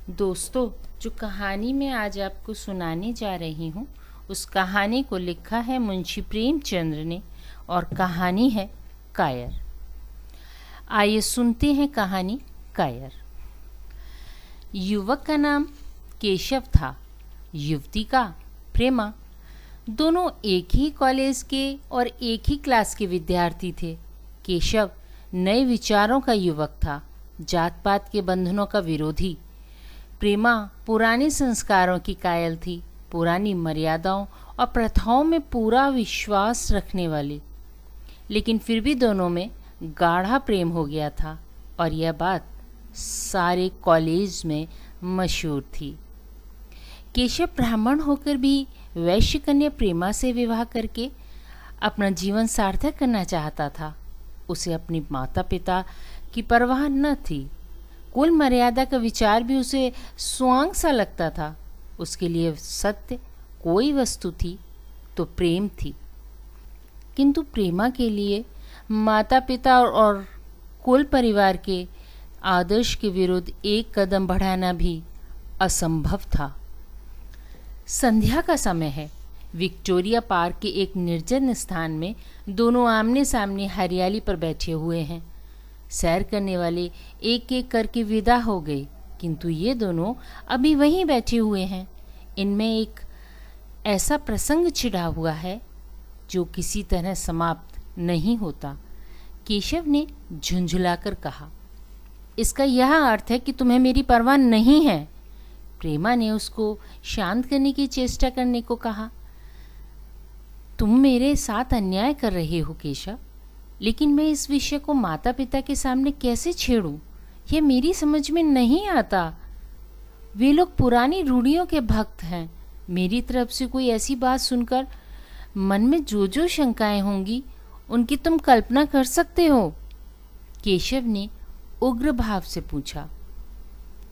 दोस्तों, जो कहानी मैं आज आपको सुनाने जा रही हूँ उस कहानी को लिखा है मुंशी प्रेमचंद्र ने और कहानी है कायर। आइए सुनते हैं कहानी कायर। युवक का नाम केशव था, युवती का प्रेमा। दोनों एक ही कॉलेज के और एक ही क्लास के विद्यार्थी थे। केशव नए विचारों का युवक था, जात पात के बंधनों का विरोधी। प्रेमा पुराने संस्कारों की कायल थी, पुरानी मर्यादाओं और प्रथाओं में पूरा विश्वास रखने वाली। लेकिन फिर भी दोनों में गाढ़ा प्रेम हो गया था और यह बात सारे कॉलेज में मशहूर थी। केशव ब्राह्मण होकर भी वैश्य कन्या प्रेमा से विवाह करके अपना जीवन सार्थक करना चाहता था। उसे अपने माता पिता की परवाह न थी, कुल मर्यादा का विचार भी उसे स्वांग सा लगता था। उसके लिए सत्य कोई वस्तु थी तो प्रेम थी, किंतु प्रेमा के लिए माता पिता और कुल परिवार के आदर्श के विरुद्ध एक कदम बढ़ाना भी असंभव था। संध्या का समय है। विक्टोरिया पार्क के एक निर्जन स्थान में दोनों आमने सामने हरियाली पर बैठे हुए हैं। सैर करने वाले एक एक करके विदा हो गए, किंतु ये दोनों अभी वहीं बैठे हुए हैं। इनमें एक ऐसा प्रसंग छिड़ा हुआ है जो किसी तरह समाप्त नहीं होता। केशव ने झुंझुलाकर कहा, इसका यह अर्थ है कि तुम्हें मेरी परवाह नहीं है। प्रेमा ने उसको शांत करने की चेष्टा करने को कहा, तुम मेरे साथ अन्याय कर रहे हो केशव, लेकिन मैं इस विषय को माता पिता के सामने कैसे छेड़ूं? यह मेरी समझ में नहीं आता। वे लोग पुरानी रूढ़ियों के भक्त हैं। मेरी तरफ से कोई ऐसी बात सुनकर मन में जो जो शंकाएं होंगी उनकी तुम कल्पना कर सकते हो। केशव ने उग्र भाव से पूछा,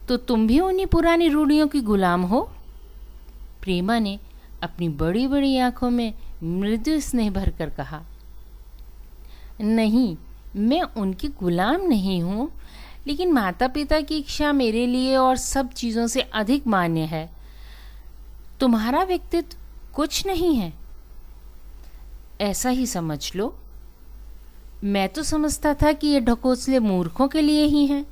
तो तुम भी उन्हीं पुरानी रूढ़ियों की गुलाम हो? प्रेमा ने अपनी बड़ी बड़ी आंखों में मृदु स्नेह भरकर कहा, नहीं, मैं उनकी गुलाम नहीं हूँ, लेकिन माता पिता की इच्छा मेरे लिए और सब चीज़ों से अधिक मान्य है। तुम्हारा व्यक्तित्व कुछ नहीं है, ऐसा ही समझ लो। मैं तो समझता था कि ये ढकोसले मूर्खों के लिए ही हैं,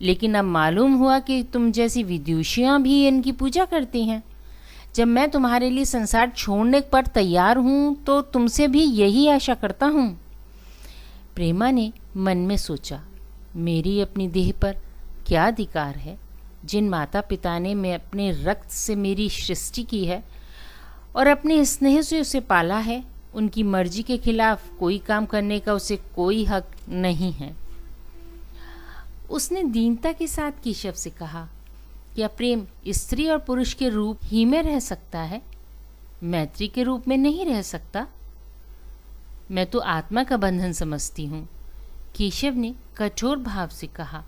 लेकिन अब मालूम हुआ कि तुम जैसी विदुषियाँ भी इनकी पूजा करती हैं। जब मैं तुम्हारे लिए संसार छोड़ने पर तैयार हूँ तो तुमसे भी यही आशा करता हूँ। प्रेमा ने मन में सोचा, मेरी अपनी देह पर क्या अधिकार है? जिन माता पिता ने मैं अपने रक्त से मेरी सृष्टि की है और अपने स्नेह से उसे पाला है, उनकी मर्जी के खिलाफ कोई काम करने का उसे कोई हक नहीं है। उसने दीनता के साथ केशव से कहा, क्या प्रेम स्त्री और पुरुष के रूप ही में रह सकता है? मैत्री के रूप में नहीं रह सकता? मैं तो आत्मा का बंधन समझती हूँ। केशव ने कठोर भाव से कहा,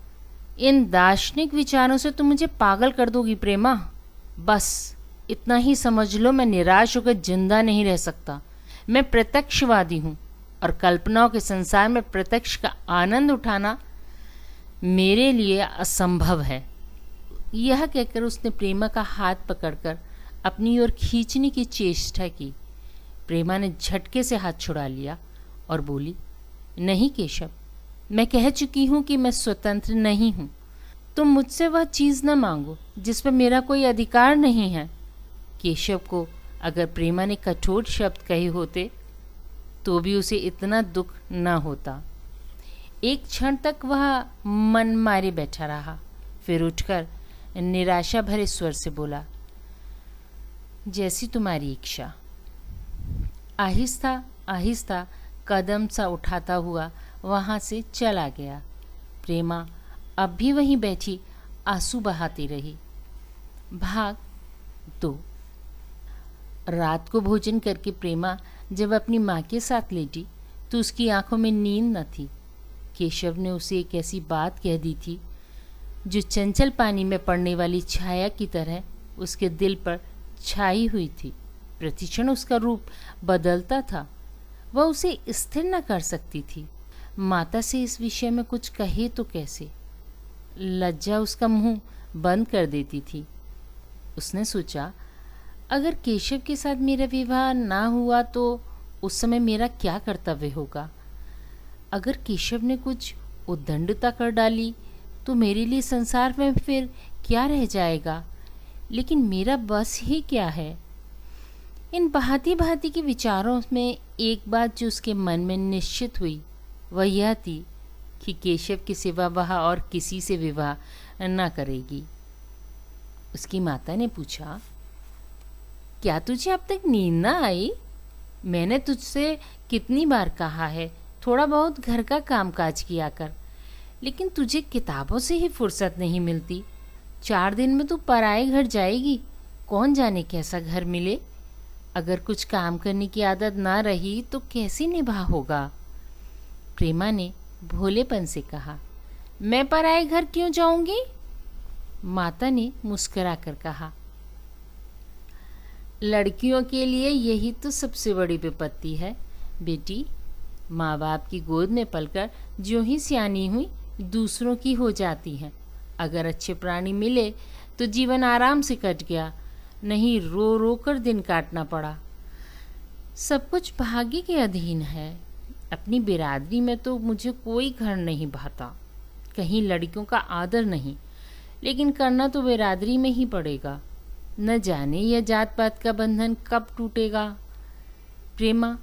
इन दार्शनिक विचारों से तुम मुझे पागल कर दोगी प्रेमा। बस इतना ही समझ लो, मैं निराश होकर जिंदा नहीं रह सकता। मैं प्रत्यक्षवादी हूँ और कल्पनाओं के संसार में प्रत्यक्ष का आनंद उठाना मेरे लिए असंभव है। यह कहकर उसने प्रेमा का हाथ पकड़कर अपनी ओर खींचने की चेष्टा की। प्रेमा ने झटके से हाथ छुड़ा लिया और बोली, नहीं केशव, मैं कह चुकी हूँ कि मैं स्वतंत्र नहीं हूँ। तुम मुझसे वह चीज़ न मांगो जिस पर मेरा कोई अधिकार नहीं है। केशव को अगर प्रेमा ने कठोर शब्द कहे होते तो भी उसे इतना दुख न होता। एक क्षण तक वह मन मारे बैठा रहा, फिर उठकर निराशा भरे स्वर से बोला, जैसी तुम्हारी इच्छा। आहिस्ता आहिस्ता कदम सा उठाता हुआ वहाँ से चला गया। प्रेमा अब भी वहीं बैठी आंसू बहाती रही। भाग 2। रात को भोजन करके प्रेमा जब अपनी माँ के साथ लेटी तो उसकी आंखों में नींद न थी। केशव ने उसे एक ऐसी बात कह दी थी जो चंचल पानी में पड़ने वाली छाया की तरह उसके दिल पर छाई हुई थी। प्रतिक्षण उसका रूप बदलता था। वह उसे स्थिर न कर सकती थी। माता से इस विषय में कुछ कहे तो कैसे? लज्जा उसका मुंह बंद कर देती थी। उसने सोचा, अगर केशव के साथ मेरा विवाह ना हुआ तो उस समय मेरा क्या कर्तव्य होगा। अगर केशव ने कुछ उद्दंडता कर डाली तो मेरे लिए संसार में फिर क्या रह जाएगा। लेकिन मेरा बस ही क्या है। इन भांति भांति के विचारों में एक बात जो उसके मन में निश्चित हुई वह यह थी कि केशव के सिवा वह और किसी से विवाह न करेगी। उसकी माता ने पूछा, क्या तुझे अब तक नींद ना आई? मैंने तुझसे कितनी बार कहा है थोड़ा बहुत घर का कामकाज किया कर, लेकिन तुझे किताबों से ही फुर्सत नहीं मिलती। 4 दिन में तू पराए घर जाएगी, कौन जाने कैसा घर मिले। अगर कुछ काम करने की आदत ना रही तो कैसे निभा होगा। प्रेमा ने भोलेपन से कहा, मैं पराए घर क्यों जाऊंगी? माता ने मुस्कुरा कर कहा, लड़कियों के लिए यही तो सबसे बड़ी विपत्ति है बेटी। माँ बाप की गोद में पलकर ज्यों ही सियानी हुई दूसरों की हो जाती हैं। अगर अच्छे प्राणी मिले तो जीवन आराम से कट गया, नहीं रो रो कर दिन काटना पड़ा। सब कुछ भाग्य के अधीन है। अपनी बिरादरी में तो मुझे कोई घर नहीं भाता, कहीं लड़कियों का आदर नहीं, लेकिन करना तो बिरादरी में ही पड़ेगा। न जाने यह जात पात का बंधन कब टूटेगा। प्रेमा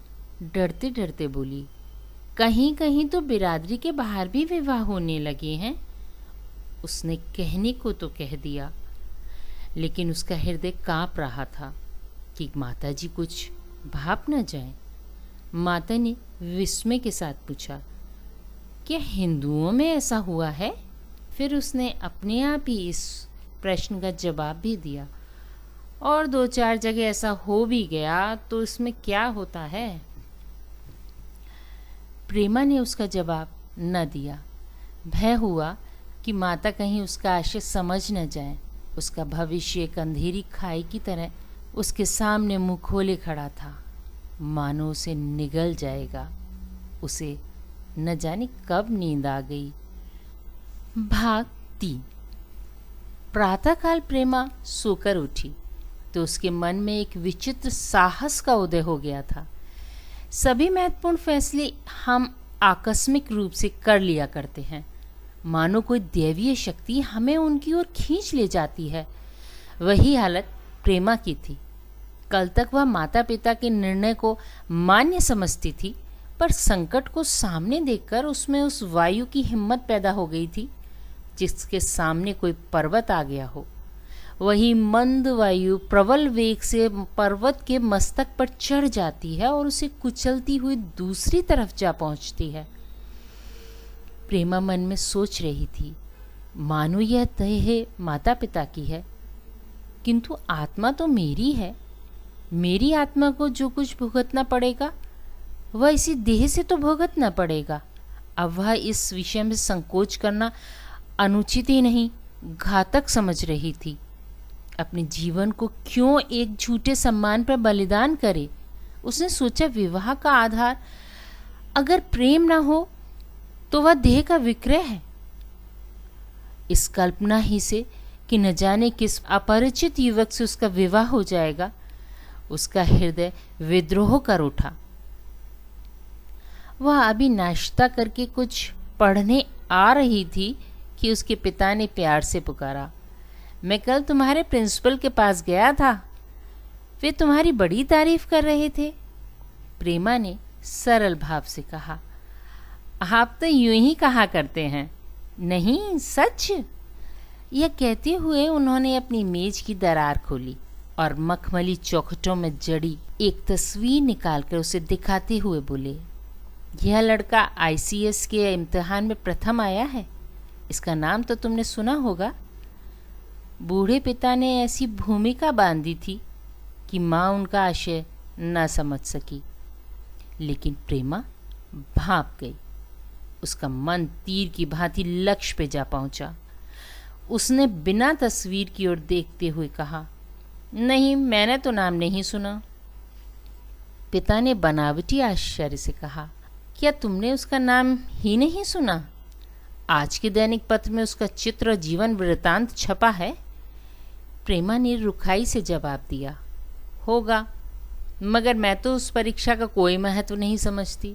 डरते डरते बोली, कहीं कहीं तो बिरादरी के बाहर भी विवाह होने लगे हैं। उसने कहने को तो कह दिया, लेकिन उसका हृदय कांप रहा था कि माताजी कुछ भाप न जाए। माता ने विस्मय के साथ पूछा, क्या हिंदुओं में ऐसा हुआ है? फिर उसने अपने आप ही इस प्रश्न का जवाब भी दिया, और 2-4 जगह ऐसा हो भी गया तो इसमें क्या होता है। प्रेमा ने उसका जवाब न दिया। भय हुआ कि माता कहीं उसका आशय समझ न जाए। उसका भविष्य एक अंधेरी खाई की तरह उसके सामने मुंह खोले खड़ा था, मानो उसे निगल जाएगा। उसे न जाने कब नींद आ गई। भाग 3। प्रातःकाल प्रेमा सोकर उठी तो उसके मन में एक विचित्र साहस का उदय हो गया था। सभी महत्वपूर्ण फैसले हम आकस्मिक रूप से कर लिया करते हैं, मानो कोई दैवीय शक्ति हमें उनकी ओर खींच ले जाती है। वही हालत प्रेमा की थी। कल तक वह माता पिता के निर्णय को मान्य समझती थी, पर संकट को सामने देखकर उसमें उस वायु की हिम्मत पैदा हो गई थी जिसके सामने कोई पर्वत आ गया हो। वही मंद वायु प्रबल वेग से पर्वत के मस्तक पर चढ़ जाती है और उसे कुचलती हुई दूसरी तरफ जा पहुंचती है। प्रेमा मन में सोच रही थी, मानो यह देह माता पिता की है, किंतु आत्मा तो मेरी है। मेरी आत्मा को जो कुछ भुगतना पड़ेगा वह इसी देह से तो भुगतना पड़ेगा। अब वह इस विषय में संकोच करना अनुचित ही नहीं, घातक समझ रही थी। अपने जीवन को क्यों एक झूठे सम्मान पर बलिदान करे। उसने सोचा, विवाह का आधार अगर प्रेम ना हो तो वह देह का विक्रय है। इस कल्पना ही से कि न जाने किस अपरिचित युवक से उसका विवाह हो जाएगा, उसका हृदय विद्रोह कर उठा। वह अभी नाश्ता करके कुछ पढ़ने आ रही थी कि उसके पिता ने प्यार से पुकारा, मैं कल तुम्हारे प्रिंसिपल के पास गया था, वे तुम्हारी बड़ी तारीफ कर रहे थे। प्रेमा ने सरल भाव से कहा, आप तो यूं ही कहा करते हैं। नहीं, सच। यह कहते हुए उन्होंने अपनी मेज की दरार खोली और मखमली चौखटों में जड़ी एक तस्वीर निकालकर उसे दिखाते हुए बोले, यह लड़का ICS के इम्तिहान में प्रथम आया है। इसका नाम तो तुमने सुना होगा। बूढ़े पिता ने ऐसी भूमिका बांधी थी कि माँ उनका आशय न समझ सकी, लेकिन प्रेमा भाप गई। उसका मन तीर की भांति लक्ष्य पे जा पहुंचा। उसने बिना तस्वीर की ओर देखते हुए कहा, नहीं, मैंने तो नाम नहीं सुना। पिता ने बनावटी आश्चर्य से कहा, क्या तुमने उसका नाम ही नहीं सुना? आज के दैनिक पत्र में उसका चित्र और जीवन वृत्तांत छपा है। प्रेमा ने रुखाई से जवाब दिया, होगा, मगर मैं तो उस परीक्षा का कोई महत्व नहीं समझती।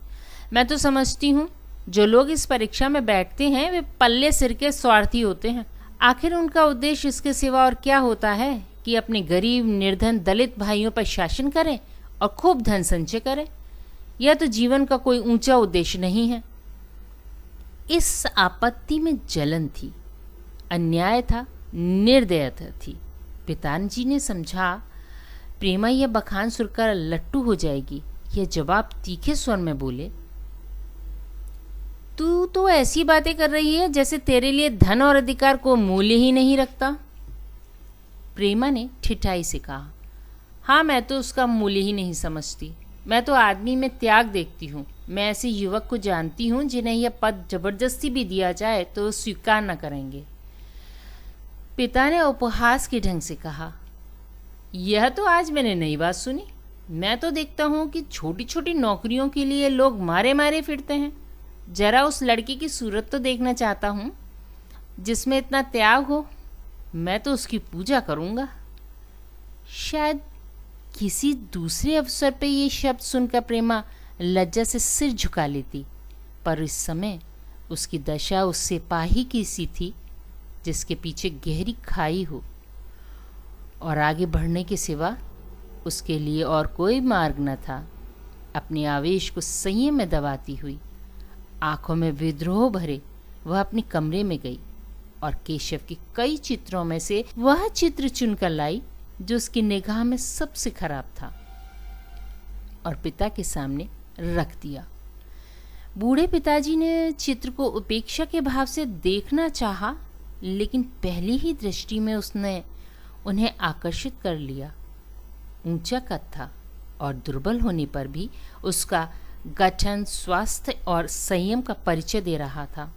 मैं तो समझती हूँ जो लोग इस परीक्षा में बैठते हैं वे पल्ले सिर के स्वार्थी होते हैं। आखिर उनका उद्देश्य इसके सिवा और क्या होता है कि अपने गरीब, निर्धन, दलित भाइयों पर शासन करें और खूब धन संचय करें। यह तो जीवन का कोई ऊंचा उद्देश्य नहीं है। इस आपत्ति में जलन थी, अन्याय था, निर्दयता थी। पिताजी ने समझा प्रेमा यह बखान सुनकर लट्टू हो जाएगी। यह जवाब तीखे स्वर में बोले, तू तो ऐसी बातें कर रही है जैसे तेरे लिए धन और अधिकार को मूल्य ही नहीं रखता। प्रेमा ने ठिठाई से कहा, हाँ, मैं तो उसका मूल्य ही नहीं समझती। मैं तो आदमी में त्याग देखती हूँ। मैं ऐसे युवक को जानती हूँ जिन्हें यह पद जबरदस्ती भी दिया जाए तो स्वीकार न करेंगे। पिता ने उपहास के ढंग से कहा, यह तो आज मैंने नई बात सुनी। मैं तो देखता हूँ कि छोटी छोटी नौकरियों के लिए लोग मारे मारे फिरते हैं। जरा उस लड़की की सूरत तो देखना चाहता हूँ जिसमें इतना त्याग हो। मैं तो उसकी पूजा करूँगा। शायद किसी दूसरे अवसर पे ये शब्द सुनकर प्रेमा लज्जा से सिर झुका लेती, पर इस समय उसकी दशा उस सिपाही की सी थी जिसके पीछे गहरी खाई हो और आगे बढ़ने के सिवा उसके लिए और कोई मार्ग न था। अपने आवेश को संयम में दबाती हुई, आंखों में विद्रोह भरे, वह अपने कमरे में गई और केशव के कई चित्रों में से वह चित्र चुनकर लाई जो उसकी निगाह में सबसे खराब था और पिता के सामने रख दिया। बूढ़े पिताजी ने चित्र को उपेक्षा के भाव से देखना चाहा, लेकिन पहली ही दृष्टि में उसने उन्हें आकर्षित कर लिया। ऊंचा कद था और दुर्बल होने पर भी उसका गठन स्वास्थ्य और संयम का परिचय दे रहा था।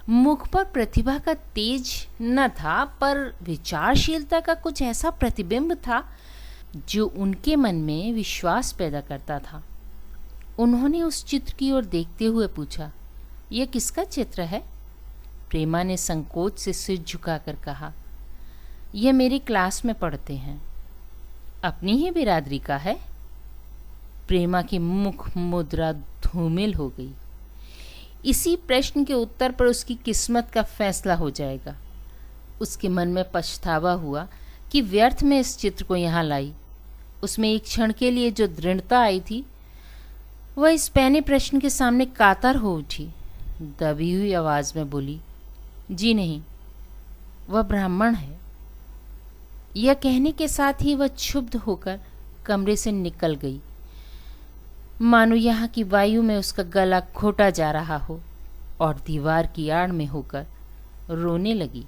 मुख पर प्रतिभा का तेज न था, पर विचारशीलता का कुछ ऐसा प्रतिबिंब था जो उनके मन में विश्वास पैदा करता था। उन्होंने उस चित्र की ओर देखते हुए पूछा, यह किसका चित्र है? प्रेमा ने संकोच से सिर झुकाकर कहा, यह मेरी क्लास में पढ़ते हैं। अपनी ही बिरादरी का है? प्रेमा की मुख मुद्रा धूमिल हो गई। इसी प्रश्न के उत्तर पर उसकी किस्मत का फैसला हो जाएगा। उसके मन में पछतावा हुआ कि व्यर्थ में इस चित्र को यहाँ लाई। उसमें एक क्षण के लिए जो दृढ़ता आई थी वह इस पहले प्रश्न के सामने कातर हो उठी। दबी हुई आवाज में बोली, जी नहीं, वह ब्राह्मण है। यह कहने के साथ ही वह क्षुब्ध होकर कमरे से निकल गई, मानो यहाँ की वायु में उसका गला घोटा जा रहा हो, और दीवार की आड़ में होकर रोने लगी।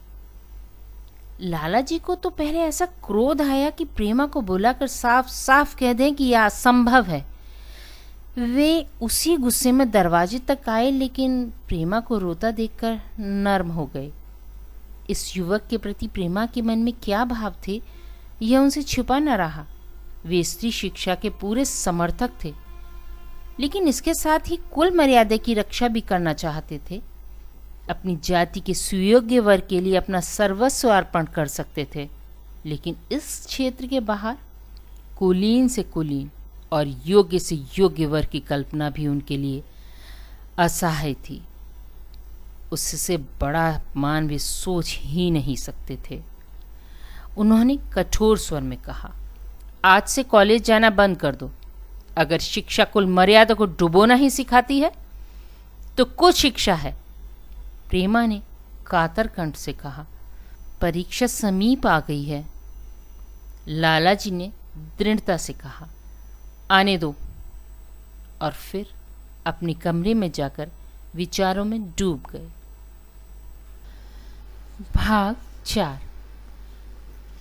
लाला जी को तो पहले ऐसा क्रोध आया कि प्रेमा को बुलाकर साफ साफ कह दें कि यह असंभव है। वे उसी गुस्से में दरवाजे तक आए, लेकिन प्रेमा को रोता देखकर नर्म हो गए। इस युवक के प्रति प्रेमा के मन में क्या भाव थे यह उनसे छुपा न रहा। वे स्त्री शिक्षा के पूरे समर्थक थे, लेकिन इसके साथ ही कुल मर्यादा की रक्षा भी करना चाहते थे। अपनी जाति के सुयोग्य वर्ग के लिए अपना सर्वस्व अर्पण कर सकते थे, लेकिन इस क्षेत्र के बाहर कुलीन से कुलीन और योग्य से योग्य वर्ग की कल्पना भी उनके लिए असहाय थी। उससे बड़ा अपमान वे सोच ही नहीं सकते थे। उन्होंने कठोर स्वर में कहा, आज से कॉलेज जाना बंद कर दो। अगर शिक्षा कुल मर्यादा को डुबोना ही सिखाती है तो कुछ शिक्षा है। प्रेमा ने कातर कंठ से कहा, परीक्षा समीप आ गई है। लाला जी ने दृढ़ता से कहा, आने दो, और फिर अपने कमरे में जाकर विचारों में डूब गए। भाग 4।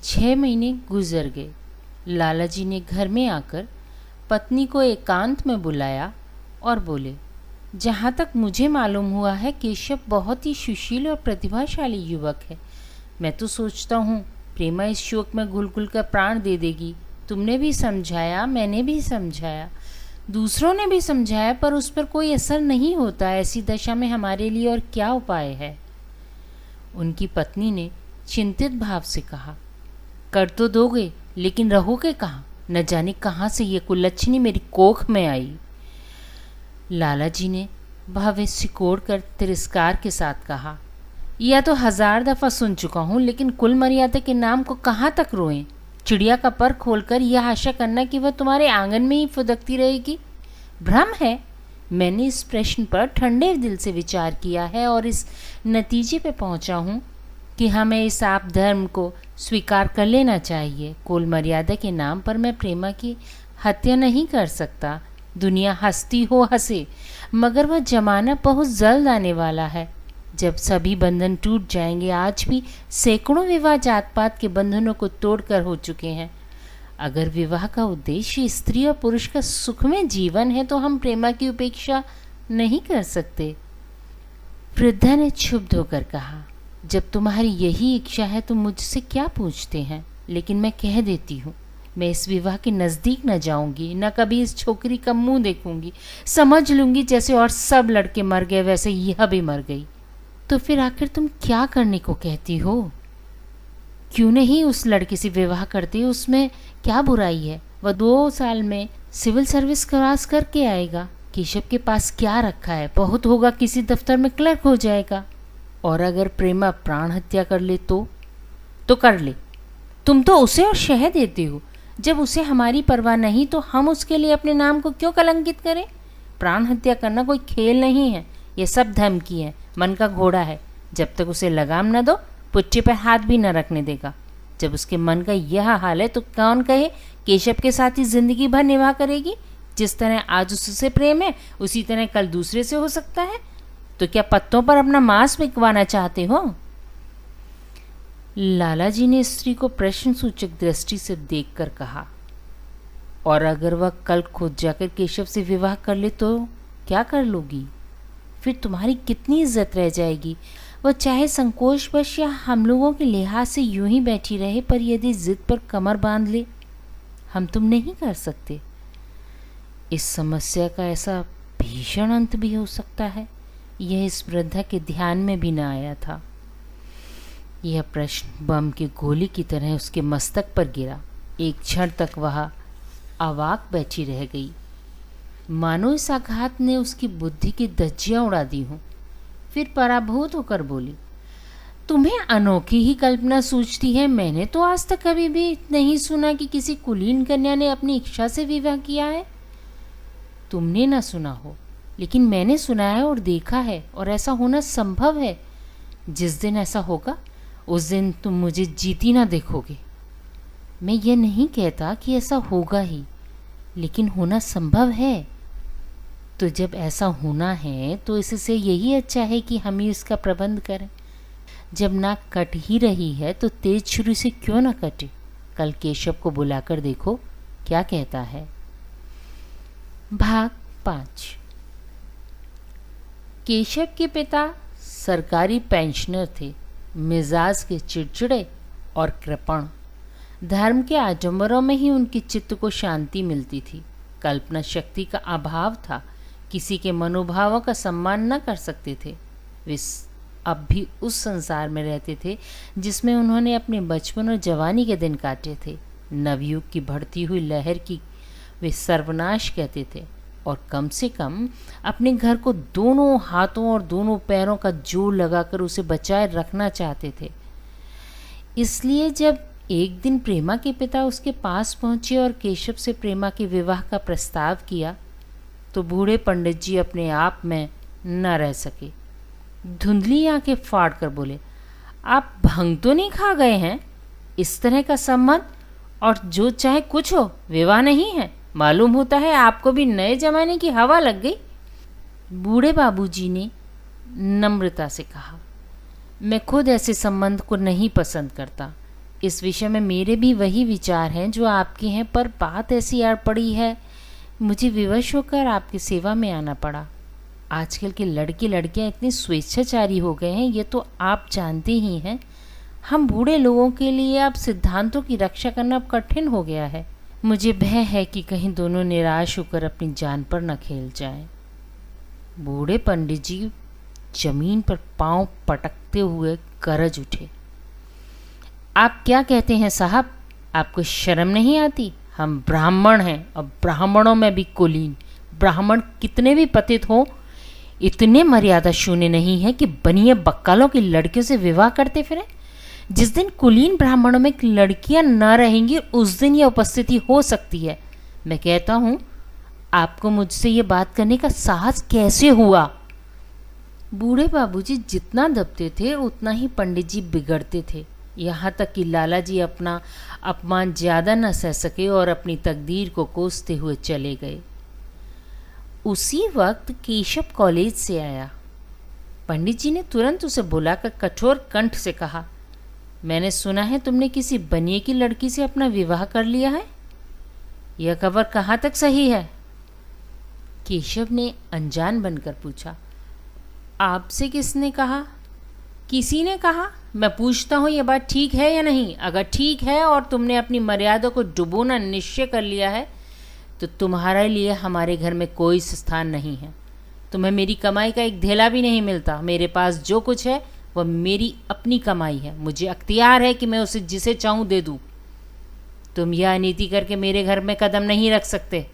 6 महीने गुजर गए। लाला जी ने घर में आकर पत्नी को एकांत में बुलाया और बोले, जहाँ तक मुझे मालूम हुआ है केशव बहुत ही सुशील और प्रतिभाशाली युवक है। मैं तो सोचता हूँ प्रेमा इस शोक में घुल घुल कर प्राण दे देगी। तुमने भी समझाया, मैंने भी समझाया, दूसरों ने भी समझाया पर उस पर कोई असर नहीं होता। ऐसी दशा में हमारे लिए और क्या उपाय है? उनकी पत्नी ने चिंतित भाव से कहा, कर तो दोगे, लेकिन रहोगे कहाँ? न जाने कहाँ से ये कुलच्छनी मेरी कोख में आई। लाला जी ने भावे सिकोड़ कर तिरस्कार के साथ कहा, यह तो 1000 दफ़ा सुन चुका हूँ, लेकिन कुल मर्यादा के नाम को कहाँ तक रोएं? चिड़िया का पर खोलकर यह आशा करना कि वह तुम्हारे आंगन में ही फुदकती रहेगी भ्रम है। मैंने इस प्रश्न पर ठंडे दिल से विचार किया है और इस नतीजे पे पहुंचा हूँ कि हमें इस आप धर्म को स्वीकार कर लेना चाहिए। कुल मर्यादा के नाम पर मैं प्रेमा की हत्या नहीं कर सकता। दुनिया हंसती हो हंसे, मगर वह जमाना बहुत जल्द आने वाला है जब सभी बंधन टूट जाएंगे। आज भी सैकड़ों विवाह जात पात के बंधनों को तोड़कर हो चुके हैं। अगर विवाह का उद्देश्य स्त्री और पुरुष का सुखमय जीवन है तो हम प्रेमा की उपेक्षा नहीं कर सकते। वृद्धा ने क्षुब्ध होकर कहा, जब तुम्हारी यही इच्छा है तो मुझसे क्या पूछते हैं? लेकिन मैं कह देती हूँ, मैं इस विवाह के नज़दीक न जाऊंगी, न कभी इस छोकरी का मुंह देखूंगी। समझ लूंगी जैसे और सब लड़के मर गए वैसे यह भी मर गई। तो फिर आखिर तुम क्या करने को कहती हो? क्यों नहीं उस लड़के से विवाह करती? उसमें क्या बुराई है? वह 2 साल में सिविल सर्विस क्रॉस करके आएगा। केशव के पास क्या रखा है? बहुत होगा किसी दफ्तर में क्लर्क हो जाएगा। और अगर प्रेमा प्राण हत्या कर ले तो कर ले। तुम तो उसे और शह देती हो। जब उसे हमारी परवाह नहीं तो हम उसके लिए अपने नाम को क्यों कलंकित करें? प्राण हत्या करना कोई खेल नहीं है, ये सब धमकी है, मन का घोड़ा है। जब तक उसे लगाम न दो पुच्चे पर हाथ भी न रखने देगा। जब उसके मन का यह हाल है तो कौन कहे केशव के साथ ही जिंदगी भर निभाह करेगी? जिस तरह आज उससे प्रेम है उसी तरह कल दूसरे से हो सकता है। तो क्या पत्तों पर अपना मांस बिकवाना चाहते हो? लाला जी ने स्त्री को प्रश्न सूचक दृष्टि से देखकर कहा, और अगर वह कल खुद जाकर केशव से विवाह कर ले तो क्या कर लोगी? फिर तुम्हारी कितनी इज्जत रह जाएगी? वह चाहे संकोचवश या हम लोगों के लिहाज से यूं ही बैठी रहे, पर यदि जिद पर कमर बांध ले, हम तुम नहीं कर सकते। इस समस्या का ऐसा भीषण अंत भी हो सकता है, यह इस वृद्धा के ध्यान में भी न आया था। यह प्रश्न बम की गोली की तरह उसके मस्तक पर गिरा। एक क्षण तक वह अवाक बैठी रह गई, मानो इस आघात ने उसकी बुद्धि की धज्जियां उड़ा दी हों। फिर पराभूत होकर बोली, तुम्हें अनोखी ही कल्पना सूझती है। मैंने तो आज तक कभी भी नहीं सुना कि किसी कुलीन कन्या ने अपनी इच्छा से विवाह किया है। तुमने ना सुना हो, लेकिन मैंने सुना है और देखा है, और ऐसा होना संभव है। जिस दिन ऐसा होगा उस दिन तुम मुझे जीती ना देखोगे। मैं ये नहीं कहता कि ऐसा होगा ही, लेकिन होना संभव है। तो जब ऐसा होना है तो इससे यही अच्छा है कि हम ही इसका प्रबंध करें। जब नाक कट ही रही है तो तेज छुरी से क्यों ना कटे? कल केशव को बुलाकर देखो क्या कहता है। भाग 5। केशव के पिता सरकारी पेंशनर थे, मिजाज के चिड़चिड़े और कृपण। धर्म के आडंबरों में ही उनके चित्त को शांति मिलती थी। कल्पना शक्ति का अभाव था, किसी के मनोभावों का सम्मान न कर सकते थे। वे अब भी उस संसार में रहते थे जिसमें उन्होंने अपने बचपन और जवानी के दिन काटे थे। नवयुग की बढ़ती हुई लहर की वे सर्वनाश कहते थे, और कम से कम अपने घर को दोनों हाथों और दोनों पैरों का जोर लगाकर उसे बचाए रखना चाहते थे। इसलिए जब एक दिन प्रेमा के पिता उसके पास पहुंचे और केशव से प्रेमा के विवाह का प्रस्ताव किया तो बूढ़े पंडित जी अपने आप में न रह सके। धुंधली आंखें फाड़ कर बोले, आप भंग तो नहीं खा गए हैं? इस तरह का संबंध और जो चाहे कुछ हो, विवाह नहीं है। मालूम होता है आपको भी नए जमाने की हवा लग गई। बूढ़े बाबूजी ने नम्रता से कहा, मैं खुद ऐसे संबंध को नहीं पसंद करता। इस विषय में मेरे भी वही विचार हैं जो आपके हैं, पर बात ऐसी अड़ पड़ी है, मुझे विवश होकर आपकी सेवा में आना पड़ा। आजकल के लड़के लड़कियां इतने स्वेच्छाचारी हो गए हैं, ये तो आप जानते ही हैं। हम बूढ़े लोगों के लिए अब सिद्धांतों की रक्षा करना अब कठिन हो गया है। मुझे भय है कि कहीं दोनों निराश होकर अपनी जान पर न खेल जाएं। बूढ़े पंडित जी जमीन पर पांव पटकते हुए गरज उठे। आप क्या कहते हैं साहब? आपको शर्म नहीं आती? हम ब्राह्मण हैं और ब्राह्मणों में भी कुलीन। ब्राह्मण कितने भी पतित हो, इतने मर्यादा शून्य नहीं है कि बनिए बक्कालों की लड़कियों से विवाह करते फिरें। जिस दिन कुलीन ब्राह्मणों में लड़कियां न रहेंगी उस दिन यह उपस्थिति हो सकती है। मैं कहता हूं, आपको मुझसे ये बात करने का साहस कैसे हुआ? बूढ़े बाबूजी जितना दबते थे उतना ही पंडित जी बिगड़ते थे। यहाँ तक कि लाला जी अपना अपमान ज़्यादा न सह सके और अपनी तकदीर को कोसते हुए चले गए। उसी वक्त केशव कॉलेज से आया। पंडित जी ने तुरंत उसे बुलाकर कठोर कंठ से कहा, मैंने सुना है तुमने किसी बनिए की लड़की से अपना विवाह कर लिया है। यह खबर कहाँ तक सही है? केशव ने अनजान बनकर पूछा। आपसे किसने कहा? किसी ने कहा। मैं पूछता हूँ यह बात ठीक है या नहीं? अगर ठीक है और तुमने अपनी मर्यादा को डुबोना निश्चय कर लिया है तो तुम्हारे लिए हमारे घर में कोई स्थान नहीं है। तुम्हें मेरी कमाई का एक धेला भी नहीं मिलता। मेरे पास जो कुछ है वह मेरी अपनी कमाई है। मुझे अख्तियार है कि मैं उसे जिसे चाहूँ दे दूँ। तुम यह अनीति करके मेरे घर में कदम नहीं रख सकते।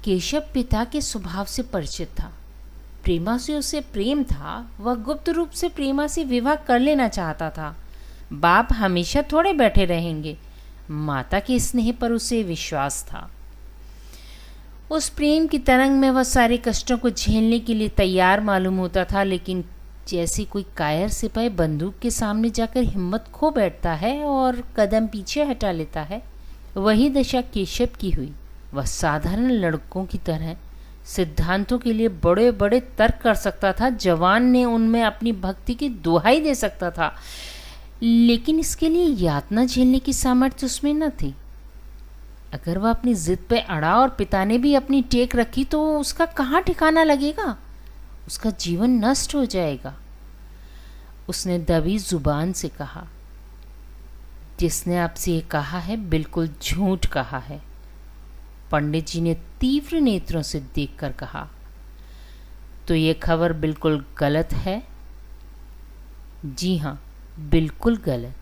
केशव पिता के स्वभाव से परिचित था। प्रेमा से उसे प्रेम था। वह गुप्त रूप से प्रेमा से विवाह कर लेना चाहता था। बाप हमेशा थोड़े बैठे रहेंगे। माता के स्नेह पर उसे विश्वास था। उस प्रेम की तरंग में वह सारे कष्टों को झेलने के लिए तैयार मालूम होता था, लेकिन जैसे कोई कायर सिपाही बंदूक के सामने जाकर हिम्मत खो बैठता है और कदम पीछे हटा लेता है, वही दशा केशव की हुई। वह साधारण लड़कों की तरह सिद्धांतों के लिए बड़े बड़े तर्क कर सकता था। जवान ने उनमें अपनी भक्ति की दुहाई दे सकता था, लेकिन इसके लिए यातना झेलने की सामर्थ्य उसमें न थी। अगर वह अपनी जिद पे अड़ा और पिता ने भी अपनी टेक रखी तो उसका कहाँ ठिकाना लगेगा? उसका जीवन नष्ट हो जाएगा। उसने दबी जुबान से कहा, जिसने आपसे ये कहा है बिल्कुल झूठ कहा है। पंडित जी ने तीव्र नेत्रों से देखकर कहा, तो ये खबर बिल्कुल गलत है? जी हाँ, बिल्कुल गलत।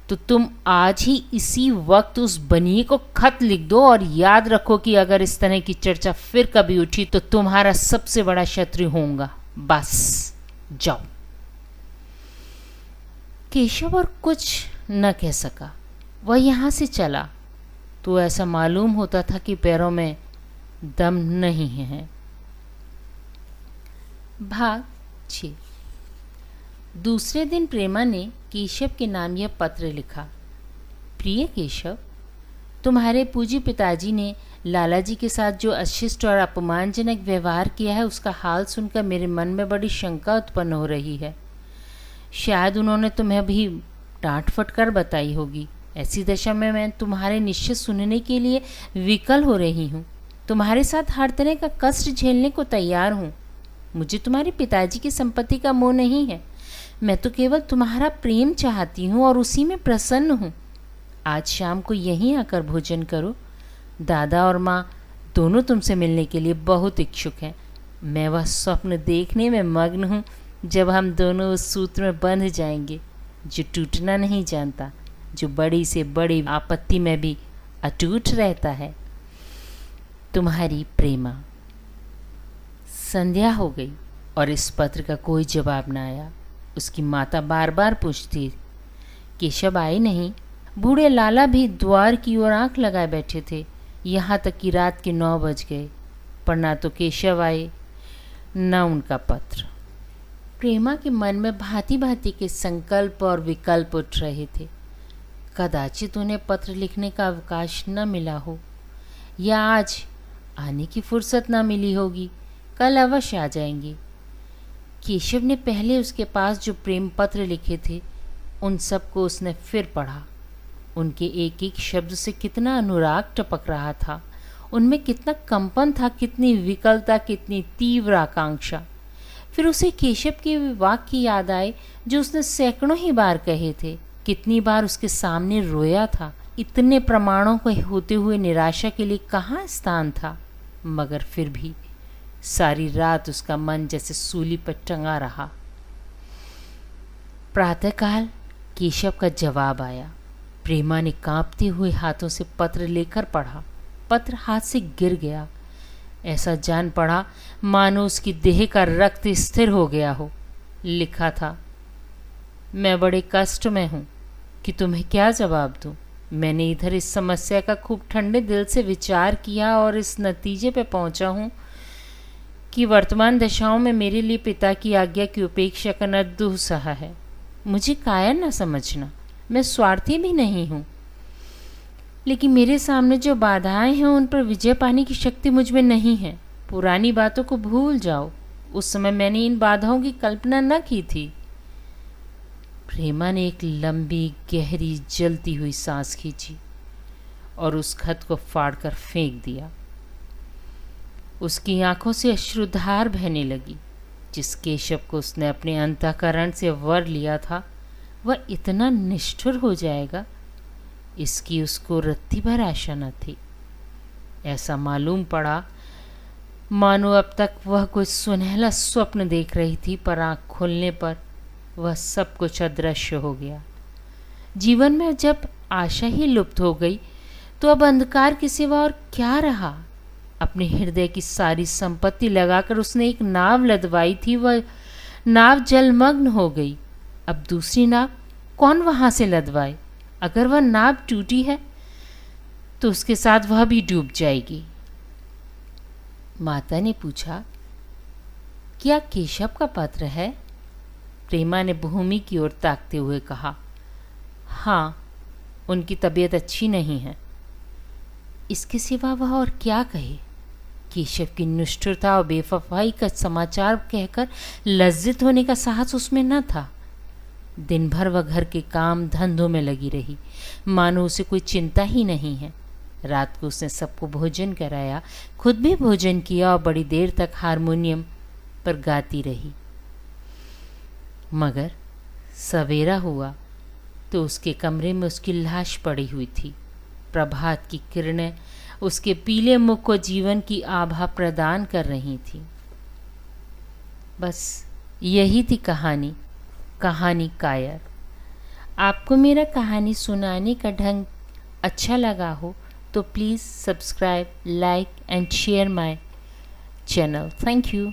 तो तुम आज ही इसी वक्त उस बनिए को खत लिख दो और याद रखो कि अगर इस तरह की चर्चा फिर कभी उठी तो तुम्हारा सबसे बड़ा शत्रु होऊंगा। बस जाओ। केशव और कुछ न कह सका। वह यहाँ से चला तो ऐसा मालूम होता था कि पैरों में दम नहीं है। भाग 6। दूसरे दिन प्रेमा ने केशव के नाम यह पत्र लिखा। प्रिय केशव, तुम्हारे पूज्य पिताजी ने लाला जी के साथ जो अशिष्ट और अपमानजनक व्यवहार किया है उसका हाल सुनकर मेरे मन में बड़ी शंका उत्पन्न हो रही है। शायद उन्होंने तुम्हें भी डांट फटकार बताई होगी। ऐसी दशा में मैं तुम्हारे निश्चय सुनने के लिए विकल हो रही हूँ। तुम्हारे साथ हर तरह का कष्ट झेलने को तैयार हूँ। मुझे तुम्हारे पिताजी की संपत्ति का मोह नहीं है। मैं तो केवल तुम्हारा प्रेम चाहती हूँ और उसी में प्रसन्न हूँ। आज शाम को यहीं आकर भोजन करो। दादा और माँ दोनों तुमसे मिलने के लिए बहुत इच्छुक हैं। मैं वह स्वप्न देखने में मग्न हूँ जब हम दोनों उस सूत्र में बंध जाएंगे जो टूटना नहीं जानता, जो बड़ी से बड़ी आपत्ति में भी अटूट रहता है। तुम्हारी प्रेमा। संध्या हो गई और इस पत्र का कोई जवाब न आया। उसकी माता बार बार पूछती, केशव आए नहीं? बूढ़े लाला भी द्वार की ओर आंख लगाए बैठे थे। यहाँ तक कि रात के 9 बज गए, पर ना तो केशव आए न उनका पत्र। प्रेमा के मन में भांति भांति के संकल्प और विकल्प उठ रहे थे। कदाचित उन्हें पत्र लिखने का अवकाश न मिला हो, या आज आने की फुर्सत न मिली होगी। कल अवश्य आ जाएंगे। केशव ने पहले उसके पास जो प्रेम पत्र लिखे थे उन सबको उसने फिर पढ़ा। उनके एक एक शब्द से कितना अनुराग टपक रहा था। उनमें कितना कंपन था, कितनी विकलता, कितनी तीव्र आकांक्षा। फिर उसे केशव के वाक्य याद आए जो उसने सैकड़ों ही बार कहे थे। कितनी बार उसके सामने रोया था इतने प्रमाणों के होते हुए निराशा के लिए कहाँ स्थान था, मगर फिर भी सारी रात उसका मन जैसे सूली पर टंगा रहा। प्रातःकाल केशव का जवाब आया। प्रेमा ने कांपते हुए हाथों से पत्र लेकर पढ़ा। पत्र हाथ से गिर गया। ऐसा जान पड़ा मानो उसकी देह का रक्त स्थिर हो गया हो। लिखा था, मैं बड़े कष्ट में हूँ कि तुम्हें क्या जवाब दूँ। मैंने इधर इस समस्या का खूब ठंडे दिल से विचार किया और इस नतीजे पर पहुँचा हूँ कि वर्तमान दशाओं में मेरे लिए पिता की आज्ञा की उपेक्षा करना दुस्सह है। मुझे कायर न समझना, मैं स्वार्थी भी नहीं हूँ, लेकिन मेरे सामने जो बाधाएं हैं उन पर विजय पाने की शक्ति मुझ में नहीं है। पुरानी बातों को भूल जाओ, उस समय मैंने इन बाधाओं की कल्पना न की थी। प्रेमा ने एक लंबी गहरी जलती हुई सांस खींची और उस खत को फाड़कर फेंक दिया। उसकी आंखों से अश्रुधार बहने लगी। जिस केशव को उसने अपने अंतःकरण से वर लिया था वह इतना निष्ठुर हो जाएगा, इसकी उसको रत्ती भर आशा न थी। ऐसा मालूम पड़ा मानो अब तक वह कोई सुनहला स्वप्न देख रही थी, पर आँख खुलने पर वह सब कुछ अदृश्य हो गया। जीवन में जब आशा ही लुप्त हो गई तो अब अंधकार के सिवा और क्या रहा। अपने हृदय की सारी संपत्ति लगाकर उसने एक नाव लदवाई थी, वह नाव जलमग्न हो गई। अब दूसरी नाव कौन वहां से लदवाए। अगर वह नाव टूटी है तो उसके साथ वह भी डूब जाएगी। माता ने पूछा, क्या केशव का पत्र है? प्रेमा ने भूमि की ओर ताकते हुए कहा, हाँ, उनकी तबीयत अच्छी नहीं है। इसके सिवा वह और क्या कहे। केशव की निष्ठुरता और बेवफाई का समाचार कहकर लज्जित होने का साहस उसमें न था। दिन भर वह घर के काम धंधों में लगी रही, मानो उसे कोई चिंता ही नहीं है। रात को उसने सबको भोजन कराया, खुद भी भोजन किया और बड़ी देर तक हारमोनियम पर गाती रही। मगर सवेरा हुआ तो उसके कमरे में उसकी लाश पड़ी हुई थी। प्रभात की किरणें उसके पीले मुख को जीवन की आभा प्रदान कर रही थी। बस यही थी कहानी कायर। आपको मेरा कहानी सुनाने का ढंग अच्छा लगा हो तो please subscribe, like and share my channel. Thank you.